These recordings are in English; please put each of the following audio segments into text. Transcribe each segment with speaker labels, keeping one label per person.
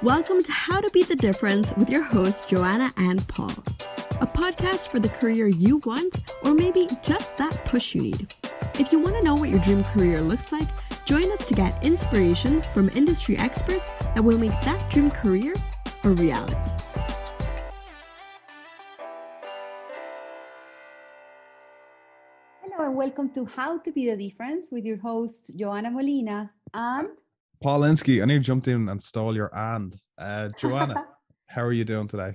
Speaker 1: Welcome to How to Be the Difference with your hosts, Johanna and Paul. A podcast for the career you want, or maybe just that push you need. If you want to know what your dream career looks like, join us to get inspiration from industry experts that will make that dream career a reality. Hello and welcome to How to Be the Difference with your host, Johanna Molina and
Speaker 2: Paul Linsky. I nearly jumped in and stole your and. Johanna, how are you doing today?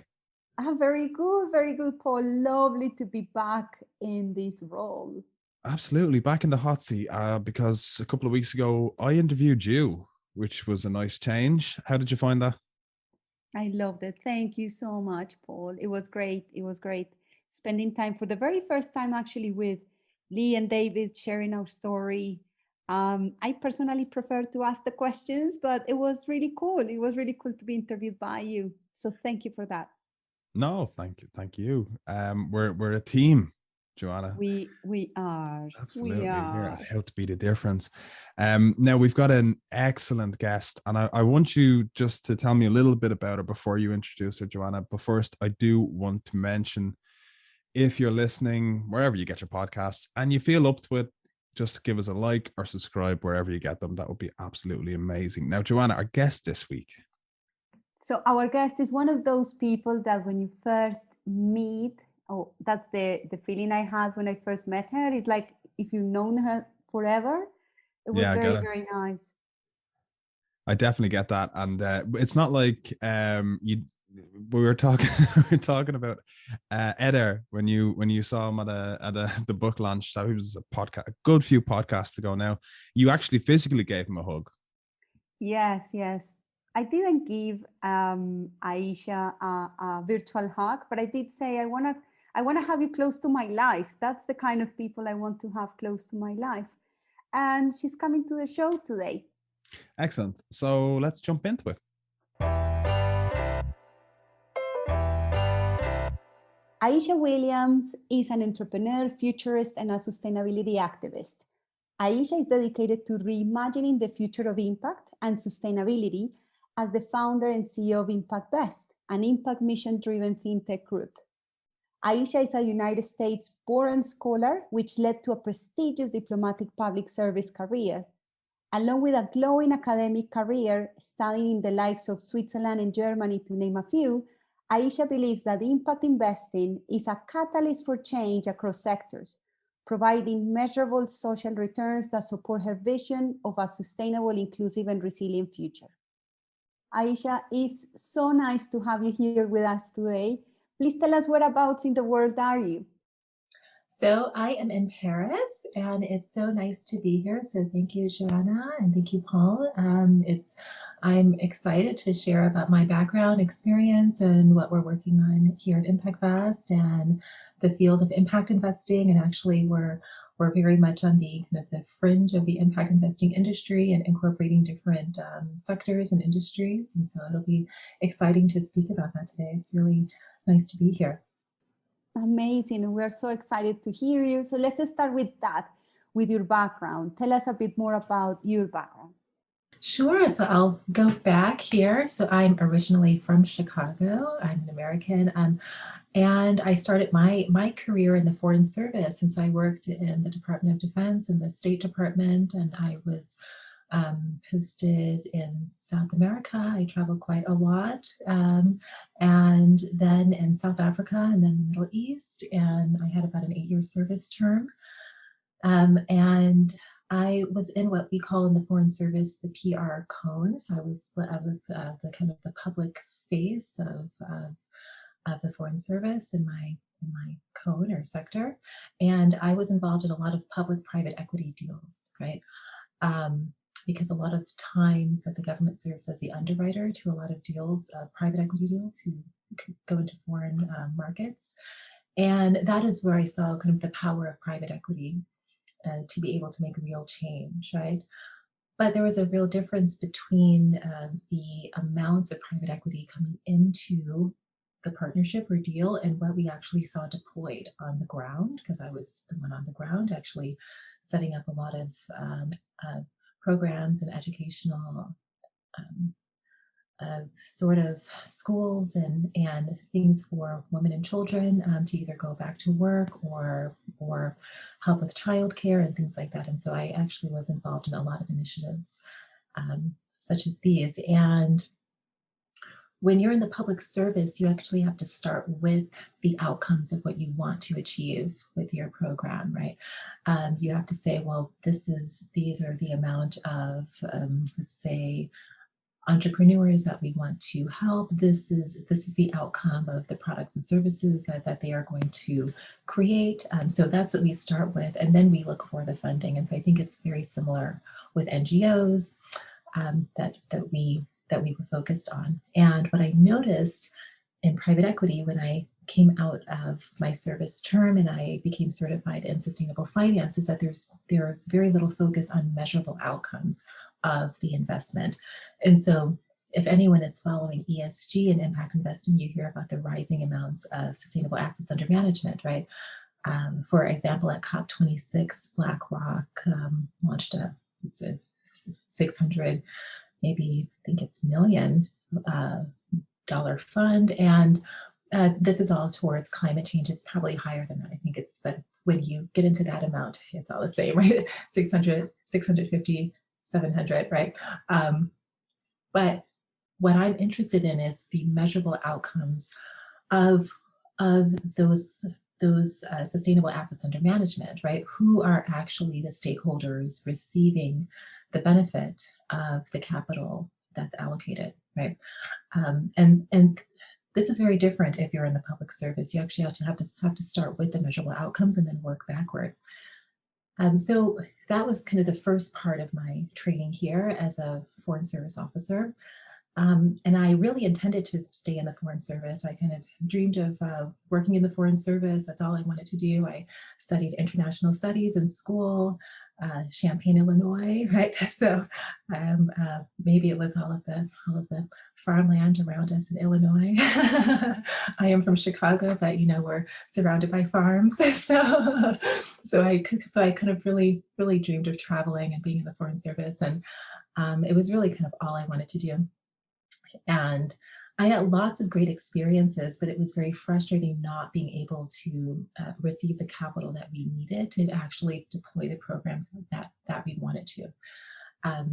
Speaker 1: I'm very good, Paul. Lovely to be back in this role.
Speaker 2: Absolutely, back in the hot seat because a couple of weeks ago I interviewed you, which was a nice change. How did you find that?
Speaker 1: I loved it. Thank you so much, Paul. It was great. Spending time for the very first time actually with Lee and David sharing our story. I personally prefer to ask the questions, but it was really cool. It was really cool to be interviewed by you. So thank you for that.
Speaker 2: No, thank you. We're a team, Johanna.
Speaker 1: We are.
Speaker 2: Absolutely.
Speaker 1: We are.
Speaker 2: Here at How to Be the Difference. Now we've got an excellent guest, and I want you just to tell me a little bit about her before you introduce her, Johanna. But first, I do want to mention, if you're listening wherever you get your podcasts and you feel up to it, just give us a like or subscribe wherever you get them. That would be absolutely amazing. Now, Johanna, our guest this week.
Speaker 1: So our guest is one of those people that when you first meet, that's the feeling I had when I first met her. It's like if you've known her forever. It was very nice.
Speaker 2: I definitely get that, and it's not like we were talking about Eder when you saw him at the book launch. So he was a good few podcasts ago now. You actually physically gave him a hug.
Speaker 1: Yes. I didn't give Aisha a virtual hug, but I did say I want to have you close to my life. That's the kind of people I want to have close to my life. And she's coming to the show today.
Speaker 2: Excellent. So let's jump into it.
Speaker 1: Aisha Williams is an entrepreneur, futurist, and a sustainability activist. Aisha is dedicated to reimagining the future of impact and sustainability as the founder and CEO of ImpactVest, an impact mission-driven fintech group. Aisha is a United States-born scholar, which led to a prestigious diplomatic public service career. Along with a glowing academic career, studying in the likes of Switzerland and Germany, to name a few, Aisha believes that impact investing is a catalyst for change across sectors, providing measurable social returns that support her vision of a sustainable, inclusive, and resilient future. Aisha, it's so nice to have you here with us today. Please tell us whereabouts in the world are you?
Speaker 3: So I am in Paris, and it's so nice to be here. So thank you, Johanna, and thank you, Paul. I'm excited to share about my background, experience, and what we're working on here at ImpactVest and the field of impact investing. And actually, we're very much on the kind of the fringe of the impact investing industry and incorporating different sectors and industries. And so it'll be exciting to speak about that today. It's really nice to be here.
Speaker 1: Amazing. We're so excited to hear you. So let's start with that, with your background. Tell us a bit more about your background.
Speaker 3: Sure. So I'll go back here. So I'm originally from Chicago. I'm an American. And I started my career in the Foreign Service. And so I worked in the Department of Defense and the State Department, and I was posted in South America. I traveled quite a lot, and then in South Africa, and then the Middle East, and I had about an 8-year service term. And I was in what we call in the Foreign Service the PR cone. So I was the kind of the public face of the Foreign Service in my cone or sector, and I was involved in a lot of public-private equity deals, right? Because a lot of times that the government serves as the underwriter to a lot of deals, private equity deals who go into foreign markets. And that is where I saw kind of the power of private equity to be able to make real change, right? But there was a real difference between the amounts of private equity coming into the partnership or deal and what we actually saw deployed on the ground, because I was the one on the ground actually setting up a lot of programs and educational sort of schools and things for women and children to either go back to work or help with childcare and things like that. And so I actually was involved in a lot of initiatives such as these. And when you're in the public service, you actually have to start with the outcomes of what you want to achieve with your program, right? You have to say, well, these are the amount of, let's say, entrepreneurs that we want to help. This is the outcome of the products and services that they are going to create. So that's what we start with, and then we look for the funding. And so I think it's very similar with NGOs that we were focused on. And what I noticed in private equity when I came out of my service term and I became certified in sustainable finance is that there's very little focus on measurable outcomes of the investment. And so if anyone is following ESG and impact investing, you hear about the rising amounts of sustainable assets under management, right? For example, at COP26, BlackRock launched a 600, maybe I think it's million dollar fund. And this is all towards climate change. It's probably higher than that. I think but when you get into that amount, it's all the same, right? 600, 650, 700, right? But what I'm interested in is the measurable outcomes of those sustainable assets under management, right? Who are actually the stakeholders receiving the benefit of the capital that's allocated, right? And this is very different if you're in the public service. You actually have to start with the measurable outcomes and then work backward. So that was kind of the first part of my training here as a Foreign Service officer. And I really intended to stay in the Foreign Service. I kind of dreamed of working in the Foreign Service. That's all I wanted to do. I studied international studies in school, Champaign, Illinois, right? So maybe it was all of the farmland around us in Illinois. I am from Chicago, but we're surrounded by farms. So I kind of really dreamed of traveling and being in the Foreign Service, and it was really kind of all I wanted to do. And I had lots of great experiences, but it was very frustrating not being able to receive the capital that we needed to actually deploy the programs that we wanted to.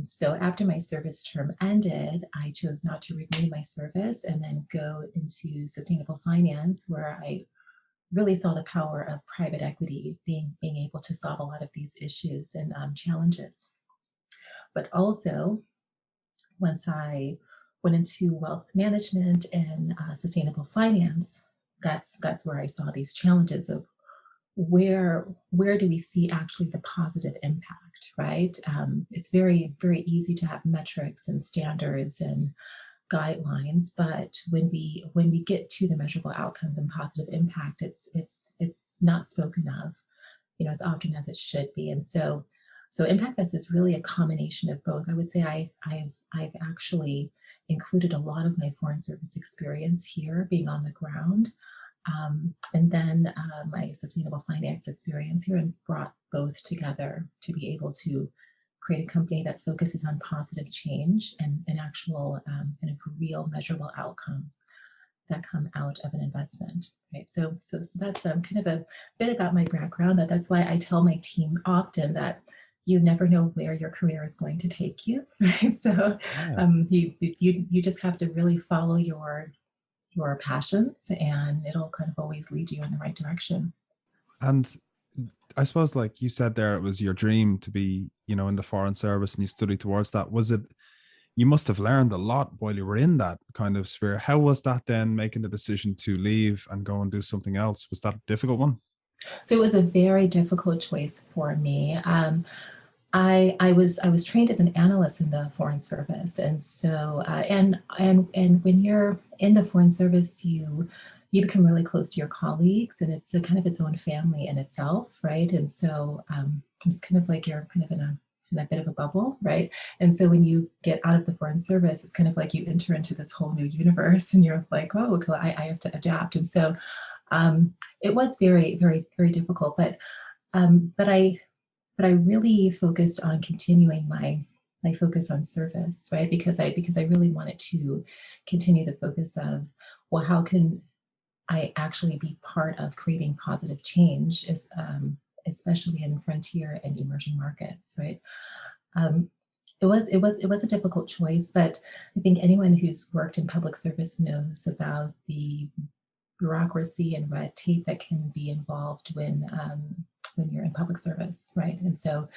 Speaker 3: So after my service term ended, I chose not to renew my service and then go into sustainable finance, where I really saw the power of private equity being able to solve a lot of these issues and challenges. But also, once I went into wealth management and sustainable finance, that's where I saw these challenges of where do we see actually the positive impact, right? It's very, very easy to have metrics and standards and guidelines, but when we get to the measurable outcomes and positive impact, it's not spoken of, as often as it should be. And so Impact Fest is really a combination of both. I would say I've actually included a lot of my foreign service experience here, being on the ground, and then my sustainable finance experience here, and brought both together to be able to create a company that focuses on positive change and actual kind of real measurable outcomes that come out of an investment, right? So that's kind of a bit about my background. That's why I tell my team often that you never know where your career is going to take you, right? So you just have to really follow your passions, and it'll kind of always lead you in the right direction.
Speaker 2: And I suppose, like you said there, it was your dream to be, in the foreign service, and you studied towards that. Was it, you must have learned a lot while you were in that kind of sphere. How was that then, making the decision to leave and go and do something else? Was that a difficult one?
Speaker 3: So it was a very difficult choice for me. I was trained as an analyst in the Foreign Service, and so and when you're in the Foreign Service, you become really close to your colleagues, and it's kind of its own family in itself, right? And so it's kind of like you're kind of in a bit of a bubble, right? And so when you get out of the Foreign Service, it's kind of like you enter into this whole new universe, and you're like, oh, okay, I have to adapt. And so it was very, very, very difficult, but I really focused on continuing my focus on service, right? Because I really wanted to continue the focus of, well, how can I actually be part of creating positive change, especially in frontier and emerging markets, right? It was a difficult choice, but I think anyone who's worked in public service knows about the bureaucracy and red tape that can be involved when you're in public service, right? And so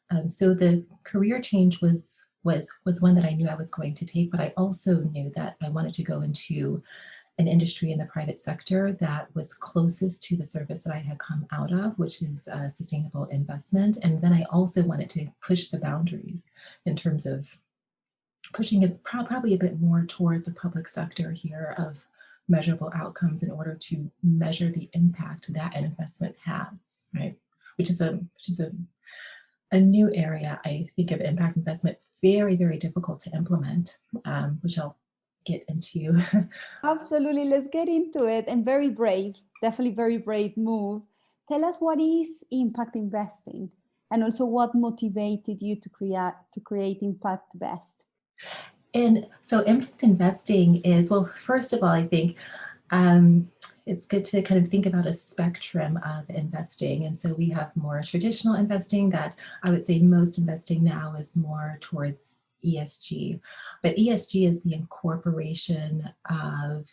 Speaker 3: the career change was one that I knew I was going to take, but I also knew that I wanted to go into an industry in the private sector that was closest to the service that I had come out of, which is sustainable investment. And then I also wanted to push the boundaries in terms of pushing it probably a bit more toward the public sector here of measurable outcomes in order to measure the impact that an investment has, right? Which is a new area, I think, of impact investment, very, very difficult to implement, which I'll get into.
Speaker 1: Absolutely, let's get into it. And very brave, definitely very brave move. Tell us, what is impact investing, and also what motivated you to create Impact Vest?
Speaker 3: And so impact investing is, well, first of all, I think it's good to kind of think about a spectrum of investing. And so we have more traditional investing that I would say most investing now is more towards ESG. But ESG is the incorporation of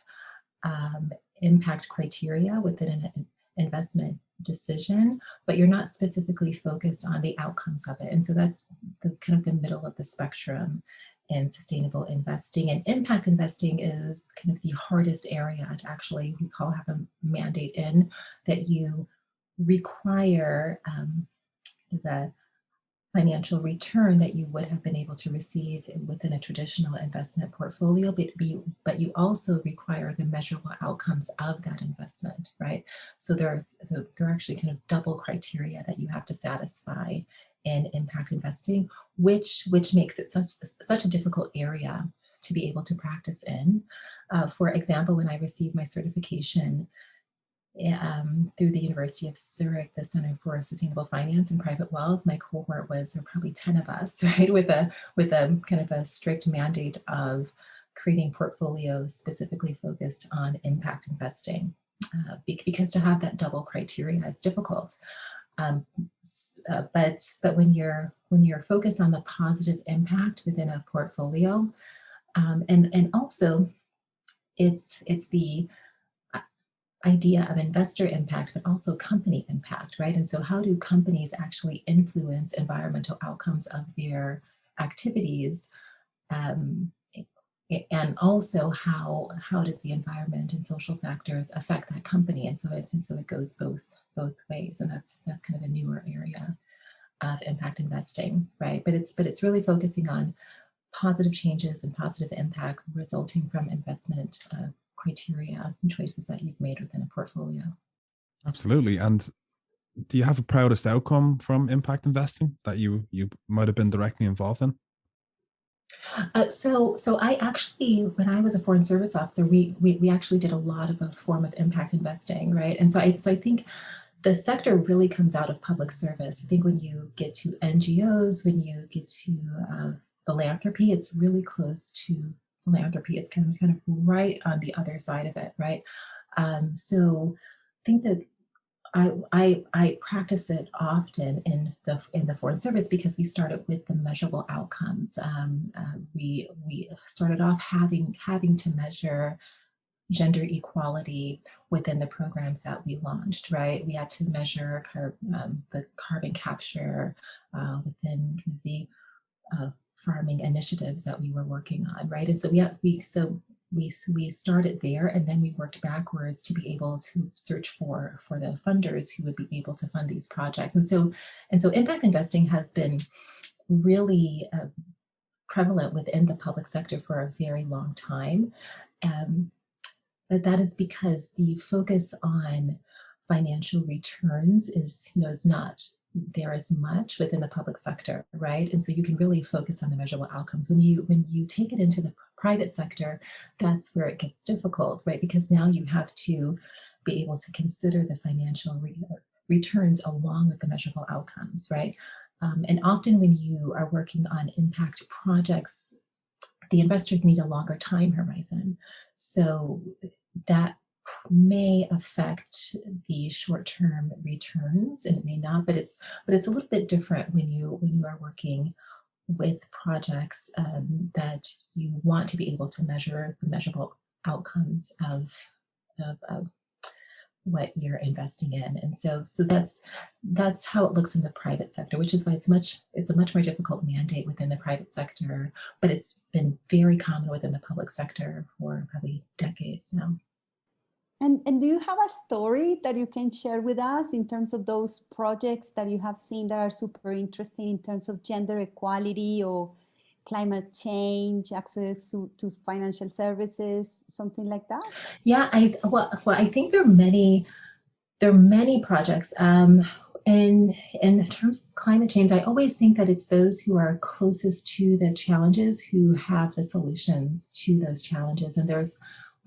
Speaker 3: impact criteria within an investment decision, but you're not specifically focused on the outcomes of it. And so that's the kind of the middle of the spectrum in sustainable investing. And impact investing is kind of the hardest area to actually, we call, have a mandate in, that you require the financial return that you would have been able to receive within a traditional investment portfolio, but you also require the measurable outcomes of that investment, right? So there are actually kind of double criteria that you have to satisfy in impact investing, which makes it such a difficult area to be able to practice in. For example, when I received my certification through the University of Zurich, the Center for Sustainable Finance and Private Wealth, my cohort was probably 10 of us, right, with a kind of a strict mandate of creating portfolios specifically focused on impact investing, because to have that double criteria is difficult. But when you're focused on the positive impact within a portfolio, and also it's the idea of investor impact, but also company impact, right? And so how do companies actually influence environmental outcomes of their activities? And also how does the environment and social factors affect that company? And so it goes both ways. And that's kind of a newer area of impact investing, right? But it's really focusing on positive changes and positive impact resulting from investment criteria and choices that you've made within a portfolio.
Speaker 2: Absolutely. And do you have a proudest outcome from impact investing that you might have been directly involved in?
Speaker 3: So I actually, when I was a foreign service officer, we actually did a lot of a form of impact investing, right? And so I think the sector really comes out of public service. I think when you get to NGOs, when you get to philanthropy, it's really close to philanthropy. It's kind of right on the other side of it, right? So I think that I practice it often in the foreign service because we started with the measurable outcomes. We started off having to measure gender equality within the programs that we launched, right? We had to measure the carbon capture within kind of the farming initiatives that we were working on, right? And so we started there, and then we worked backwards to be able to search for the funders who would be able to fund these projects. And so impact investing has been really prevalent within the public sector for a very long time. But that is because the focus on financial returns is not there as much within the public sector, right? And so you can really focus on the measurable outcomes. When you take it into the private sector, that's where it gets difficult, right? Because now you have to be able to consider the financial returns along with the measurable outcomes, right? And often when you are working on impact projects, the investors need a longer time horizon. So that may affect the short-term returns, and it may not, but it's a little bit different when you are working with projects that you want to be able to measure the measurable outcomes of what you're investing in. And so that's how it looks in the private sector, which is why it's a much more difficult mandate within the private sector, but it's been very common within the public sector for probably decades now.
Speaker 1: And do you have a story that you can share with us in terms of those projects that you have seen that are super interesting in terms of gender equality or climate change, access to financial services, something like that?
Speaker 3: Yeah, I think there are many projects. In terms of climate change, I always think that it's those who are closest to the challenges who have the solutions to those challenges. And there's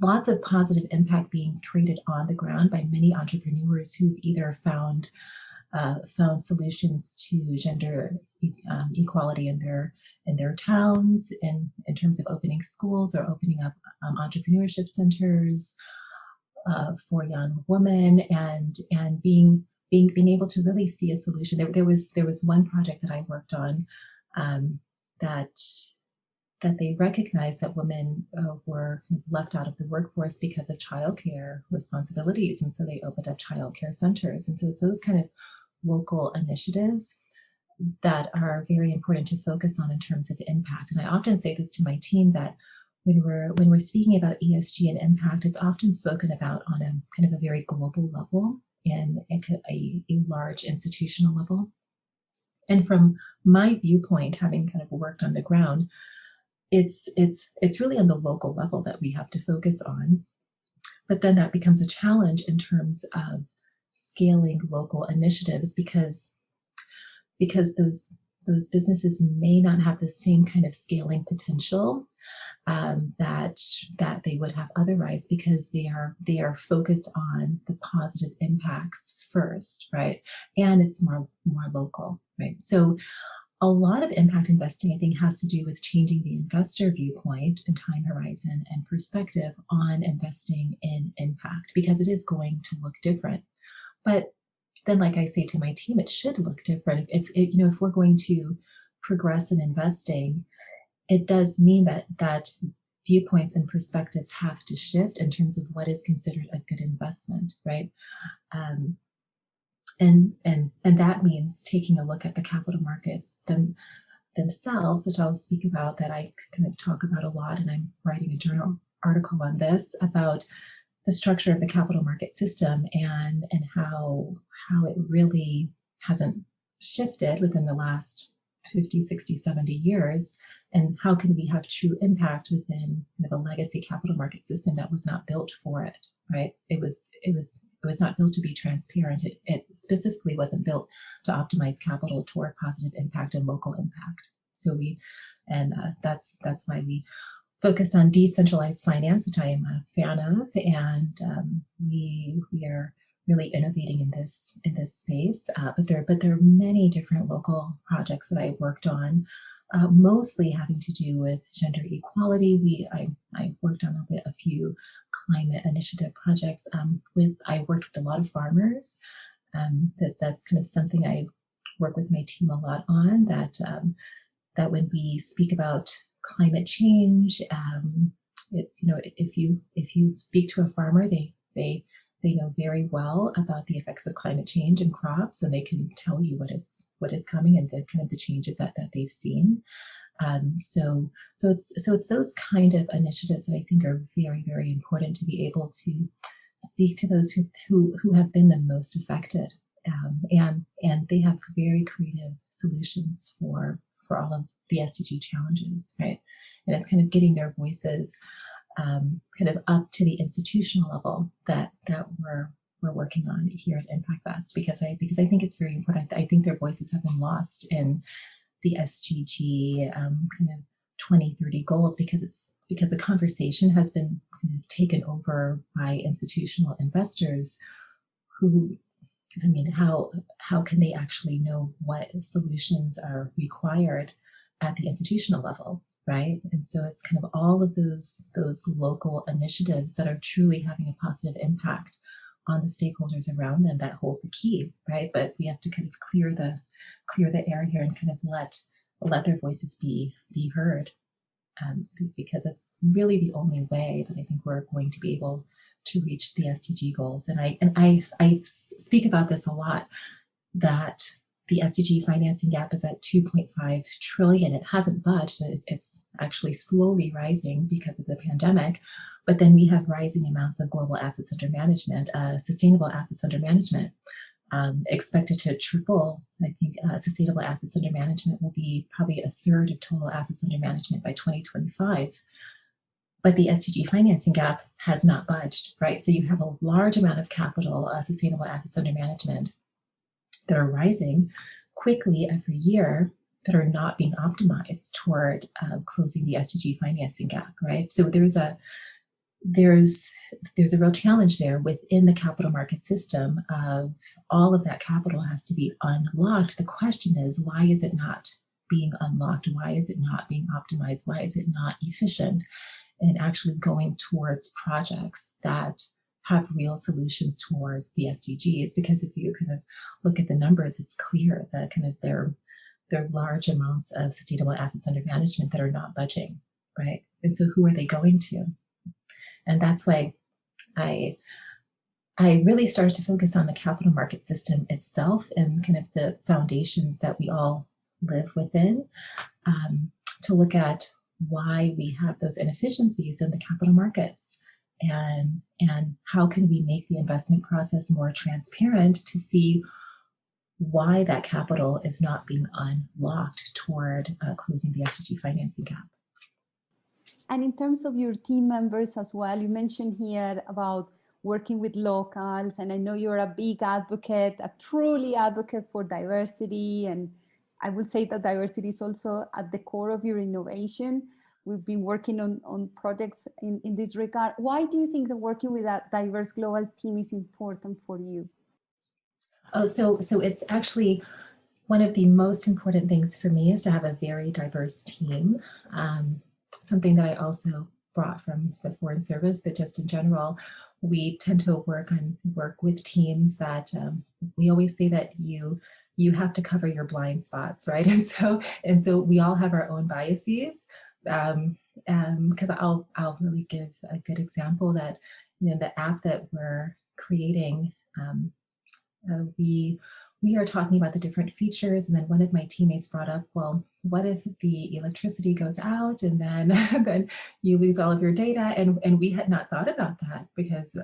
Speaker 3: lots of positive impact being created on the ground by many entrepreneurs who've either found solutions to gender equality in their towns, in terms of opening schools or opening up entrepreneurship centers for young women, and being able to really see a solution. There was one project that I worked on that they recognized that women were left out of the workforce because of childcare responsibilities, and so they opened up childcare centers. And so it's those kind of local initiatives that are very important to focus on in terms of impact. And I often say this to my team, that when we're speaking about ESG and impact, it's often spoken about on a kind of a very global level and a large institutional level. And from my viewpoint, having kind of worked on the ground, it's really on the local level that we have to focus on. But then that becomes a challenge in terms of scaling local initiatives, because those businesses may not have the same kind of scaling potential that they would have otherwise, because they are focused on the positive impacts first, right? And it's more local, right? So a lot of impact investing, I think, has to do with changing the investor viewpoint and time horizon and perspective on investing in impact, because it is going to look different. But then, like I say to my team, it should look different. If we're going to progress in investing, it does mean that viewpoints and perspectives have to shift in terms of what is considered a good investment, right? And that means taking a look at the capital markets themselves, which I'll speak about, that I kind of talk about a lot, and I'm writing a journal article on this, about the structure of the capital market system and how it really hasn't shifted within the last 50, 60, 70 years, and how can we have true impact within kind of a legacy capital market system that was not built for it, right? It was not built to be transparent. It specifically wasn't built to optimize capital toward positive impact and local impact. So that's why we focused on decentralized finance, which I am a fan of, and we are really innovating in this space. But there are many different local projects that I worked on, mostly having to do with gender equality. I worked on a few climate initiative projects. I worked with a lot of farmers. That's kind of something I work with my team a lot on. That when we speak about climate change, it's, if you speak to a farmer, they know very well about the effects of climate change and crops, and they can tell you what is coming and the kind of the changes that they've seen. So it's those kind of initiatives that I think are very, very important to be able to speak to those who have been the most affected, and they have very creative solutions for all of the SDG challenges, right? And it's kind of getting their voices kind of up to the institutional level that we're working on here at Impact Fest, because I think it's very important. I think their voices have been lost in the SDG kind of 2030 goals, because the conversation has been kind of taken over by institutional investors who I mean, how can they actually know what solutions are required at the institutional level, right? And so it's kind of all of those local initiatives that are truly having a positive impact on the stakeholders around them that hold the key, right? But we have to kind of clear the air here and kind of let their voices be heard, because it's really the only way that I think we're going to be able to reach the SDG goals. And I speak about this a lot, that the SDG financing gap is at 2.5 trillion. It hasn't budged. It's actually slowly rising because of the pandemic. But then we have rising amounts of global assets under management, sustainable assets under management, expected to triple. I think sustainable assets under management will be probably a third of total assets under management by 2025. But the SDG financing gap has not budged, right? So you have a large amount of capital, sustainable assets under management, that are rising quickly every year, that are not being optimized toward closing the SDG financing gap, right? So there's a real challenge there within the capital market system of all of that capital has to be unlocked. The question is, why is it not being unlocked? Why is it not being optimized? Why is it not efficient in actually going towards projects that have real solutions towards the SDGs? Because if you kind of look at the numbers, it's clear that kind of there are large amounts of sustainable assets under management that are not budging, right? And so who are they going to? And that's why I really started to focus on the capital market system itself and kind of the foundations that we all live within, to look at why we have those inefficiencies in the capital markets, and how can we make the investment process more transparent to see why that capital is not being unlocked toward closing the SDG financing gap.
Speaker 1: And in terms of your team members as well, you mentioned here about working with locals, and I know you're a big advocate, a truly advocate for diversity, and I will say that diversity is also at the core of your innovation. We've been working on projects in this regard. Why do you think that working with a diverse global team is important for you?
Speaker 3: Oh, so it's actually one of the most important things for me is to have a very diverse team. Something that I also brought from the Foreign Service, but just in general, we tend to work with teams that we always say that you have to cover your blind spots, right? And so we all have our own biases. Because I'll really give a good example that, the app that we're creating, we are talking about the different features, and then one of my teammates brought up, well, what if the electricity goes out and then you lose all of your data? And we had not thought about that because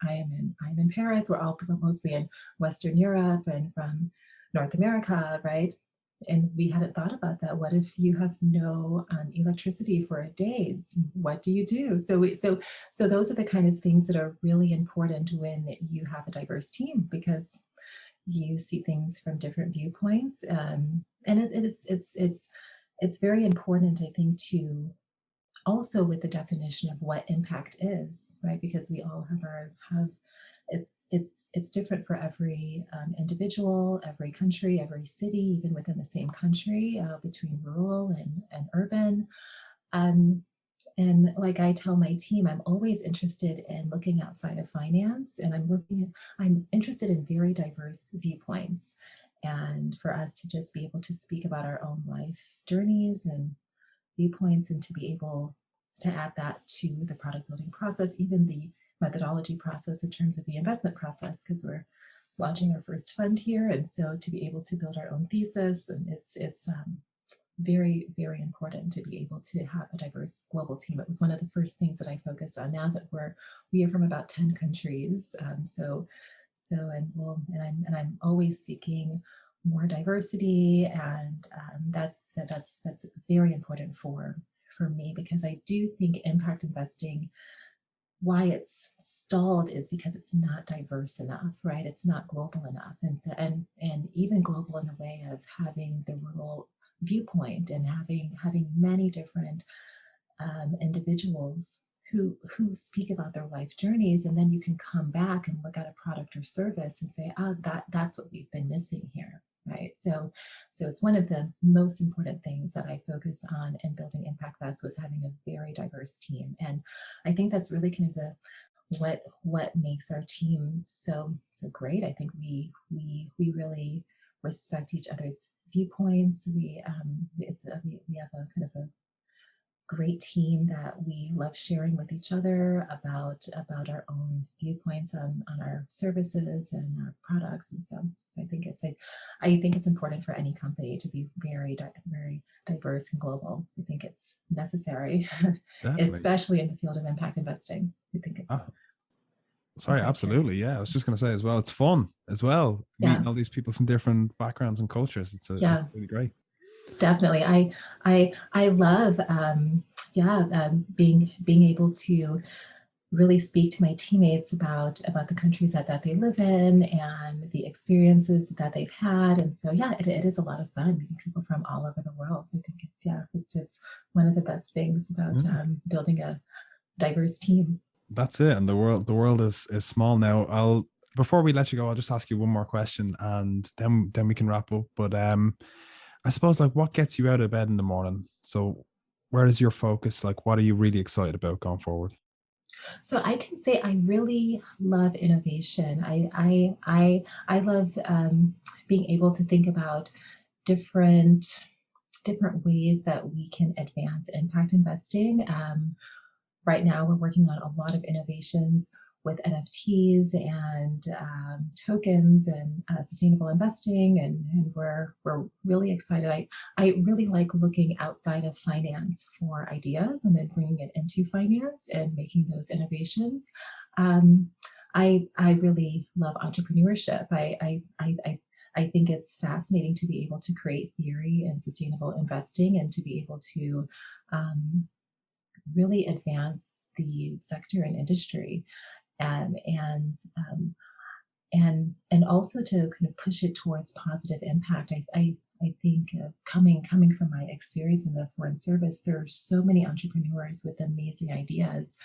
Speaker 3: I'm in Paris. We're all mostly in Western Europe and from North America, right? And we hadn't thought about that. What if you have no electricity for days? What do you do? So those are the kind of things that are really important when you have a diverse team, because you see things from different viewpoints, and it's very important, I think, to also with the definition of what impact is, right? Because we all have it's different for every individual, every country, every city, even within the same country, between rural and urban. And like I tell my team, I'm always interested in looking outside of finance, and I'm interested in very diverse viewpoints, and for us to just be able to speak about our own life journeys and viewpoints, and to be able to add that to the product building process, even the methodology process in terms of the investment process, because we're launching our first fund here, and so to be able to build our own thesis, and it's very, very important to be able to have a diverse global team. It was one of the first things that I focused on. Now that we are from about 10 countries, I'm always seeking more diversity, and that's very important for me, because I do think impact investing, why it's stalled is because it's not diverse enough, right? It's not global enough, and even global in a way of having the rural viewpoint and having many different individuals who speak about their life journeys, and then you can come back and look at a product or service and say, that's what we've been missing here, right? So it's one of the most important things that I focus on in building Impact Fest, was having a very diverse team. And I think that's really kind of what makes our team so great. I think we really respect each other's viewpoints. We have a kind of a great team that we love sharing with each other about our own viewpoints on our services and our products. And so I think it's important for any company to be very diverse and global. I think it's necessary, especially in the field of impact investing. I think it's
Speaker 2: sorry, absolutely. Yeah, I was just going to say as well, it's fun as well, meeting all these people from different backgrounds and cultures. It's really great.
Speaker 3: Definitely. I love, being able to really speak to my teammates about the countries that they live in and the experiences that they've had. And so, it is a lot of fun meeting people from all over the world. So I think it's one of the best things about building a diverse team.
Speaker 2: That's it. And the world is small now. Before we let you go, I'll just ask you one more question, and then we can wrap up. But I suppose, like, what gets you out of bed in the morning? So where is your focus? Like, what are you really excited about going forward?
Speaker 3: So I can say I really love innovation. I love being able to think about different ways that we can advance impact investing. Right now, we're working on a lot of innovations with NFTs and tokens and sustainable investing, and we're really excited. I really like looking outside of finance for ideas and then bringing it into finance and making those innovations. I really love entrepreneurship. I think it's fascinating to be able to create theory in sustainable investing and to be able to really advance the sector and industry. And also to kind of push it towards positive impact. I think coming from my experience in the Foreign Service, there are so many entrepreneurs with amazing ideas,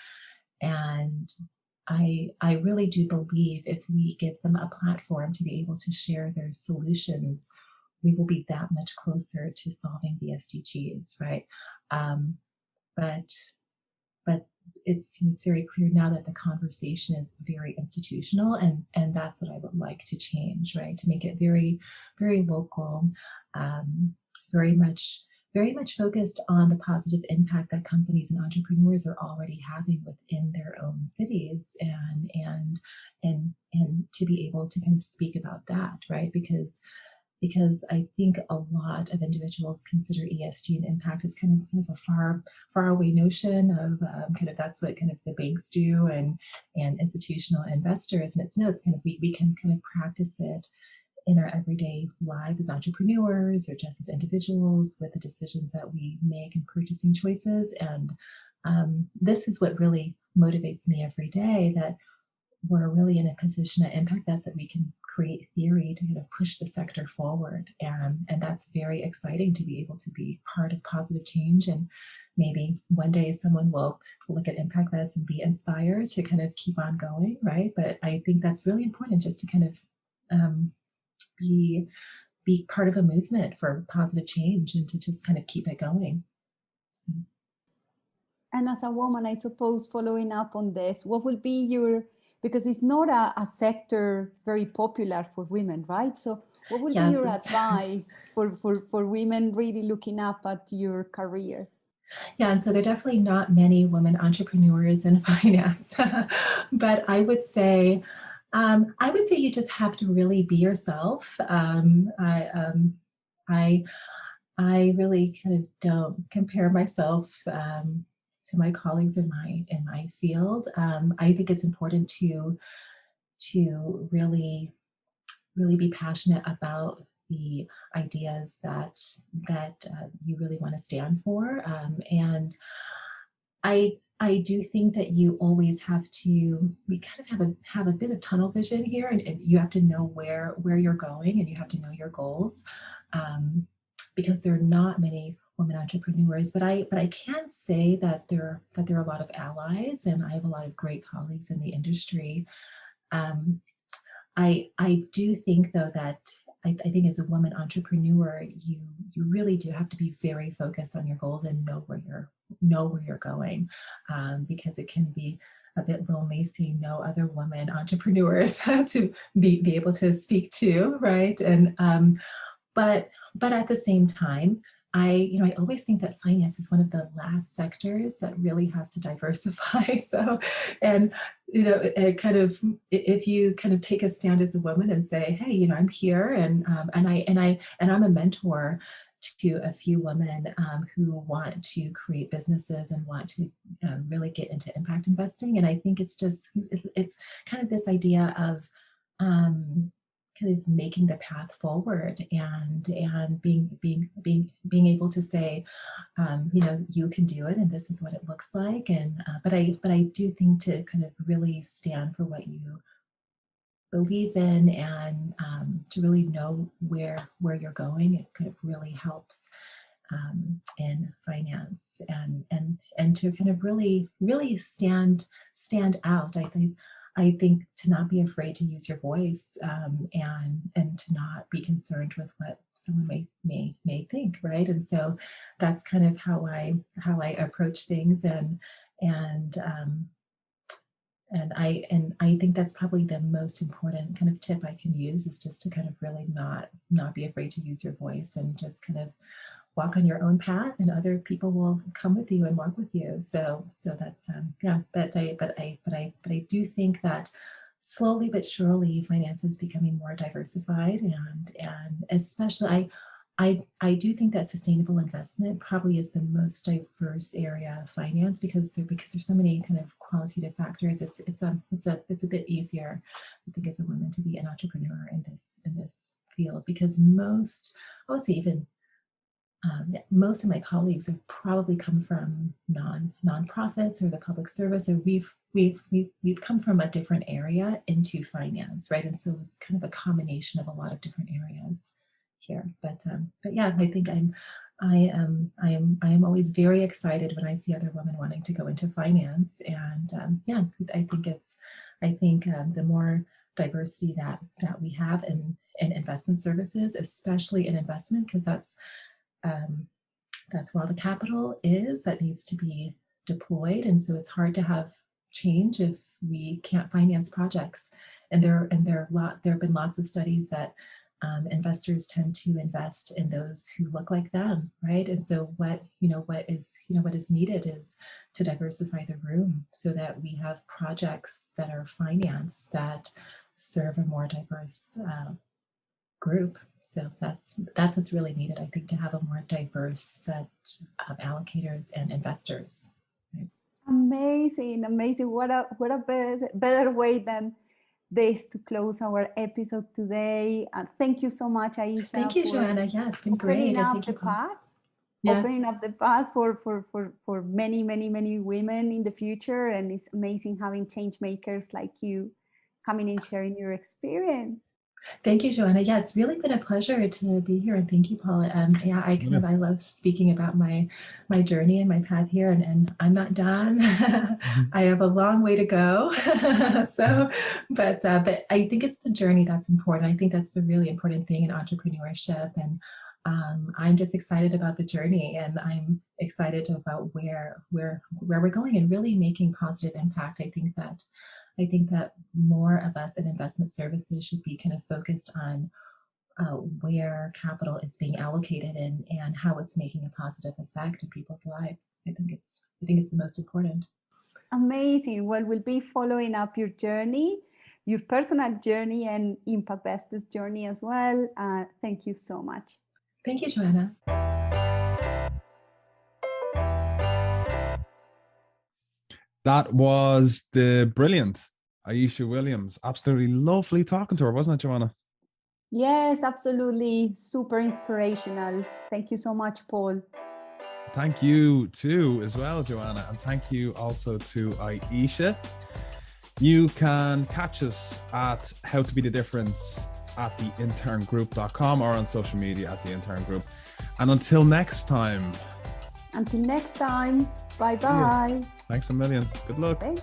Speaker 3: and I really do believe if we give them a platform to be able to share their solutions, we will be that much closer to solving the SDGs, right? But it's very clear now that the conversation is very institutional, and that's what I would like to change, right? To make it very, very local, very much focused on the positive impact that companies and entrepreneurs are already having within their own cities, and to be able to kind of speak about that, right? Because I think a lot of individuals consider ESG and impact as kind of a far away notion of kind of that's what kind of the banks do and institutional investors. And it's kind of we can kind of practice it in our everyday lives as entrepreneurs or just as individuals with the decisions that we make and purchasing choices. And this is what really motivates me every day, that we're really in a position at Impact Fest that we can create theory to kind of push the sector forward. And that's very exciting to be able to be part of positive change. And maybe one day someone will look at Impact Fest and be inspired to kind of keep on going, right? But I think that's really important, just to kind of be part of a movement for positive change and to just kind of keep it going. So.
Speaker 1: And as a woman, I suppose, following up on this, what will be your, because it's not a sector very popular for women, right? So what would be your advice for women really looking up at your career?
Speaker 3: Yeah, and so there are definitely not many women entrepreneurs in finance, but I would say you just have to really be yourself. I really kind of don't compare myself to my colleagues in my field. I think it's important to really be passionate about the ideas that you really want to stand for. And I do think that you always have to, we kind of have a bit of tunnel vision here, and you have to know where you're going, and you have to know your goals, because there are not many women entrepreneurs, but I can say that there are a lot of allies, and I have a lot of great colleagues in the industry. I do think, though, that I think as a woman entrepreneur, you really do have to be very focused on your goals and know where you're going, because it can be a bit lonely seeing no other women entrepreneurs to be able to speak to, right? And but at the same time, I always think that finance is one of the last sectors that really has to diversify. So, and it kind of, if you kind of take a stand as a woman and say, hey, I'm here, and I'm a mentor to a few women who want to create businesses and want to really get into impact investing. And I think it's kind of this idea of kind of making the path forward, and being able to say, you can do it, and this is what it looks like. And but I do think to kind of really stand for what you believe in, and to really know where you're going, it kind of really helps in finance, and to kind of really stand out. I think to not be afraid to use your voice, and to not be concerned with what someone may think, right? And so that's kind of how I approach things, and I think that's probably the most important kind of tip I can use, is just to kind of really not be afraid to use your voice, and just kind of walk on your own path, and other people will come with you and walk with you. So that's But I do think that slowly but surely finance is becoming more diversified, and especially I do think that sustainable investment probably is the most diverse area of finance, because there's so many kind of qualitative factors. It's a bit easier, I think, as a woman to be an entrepreneur in this field, because I would say even most of my colleagues have probably come from nonprofits or the public service, or we've come from a different area into finance, right? And so it's kind of a combination of a lot of different areas here. But yeah, I think I am always very excited when I see other women wanting to go into finance, and I think the more diversity that we have in investment services, especially in investment, because that's where all the capital is that needs to be deployed. And so it's hard to have change if we can't finance projects. And there have been lots of studies that investors tend to invest in those who look like them, right? And so what is needed is to diversify the room, so that we have projects that are financed that serve a more diverse group. So that's what's really needed, I think, to have a more diverse set of allocators and investors. Right?
Speaker 1: Amazing. What a better way than this to close our episode today. Thank you so much, Aisha.
Speaker 3: Thank you, Johanna. Yeah, it's been great.
Speaker 1: Opening up the path for many women in the future. And it's amazing having change makers like you coming and sharing your experience.
Speaker 3: Thank you, Johanna. Yeah, it's really been a pleasure to be here, and thank you, Paul. I love speaking about my journey and my path here, and I'm not done. I have a long way to go. But I think it's the journey that's important. I think that's the really important thing in entrepreneurship, and I'm just excited about the journey, and I'm excited about where we're going and really making positive impact. I think that more of us in investment services should be kind of focused on where capital is being allocated and how it's making a positive effect in people's lives. I think it's the most important.
Speaker 1: Amazing. Well, we'll be following up your journey, your personal journey, and Impact Best's journey as well. Thank you so much.
Speaker 3: Thank you, Johanna.
Speaker 2: That was the brilliant Aisha Williams. Absolutely lovely talking to her, wasn't it, Johanna?
Speaker 1: Yes, absolutely. Super inspirational. Thank you so much, Paul.
Speaker 2: Thank you too as well, Johanna. And thank you also to Aisha. You can catch us at How to Be the Difference at theinterngroup.com or on social media at The Intern Group. And until next time,
Speaker 1: Until next time, bye-bye.
Speaker 2: Thanks a million. Good luck.
Speaker 1: Thanks.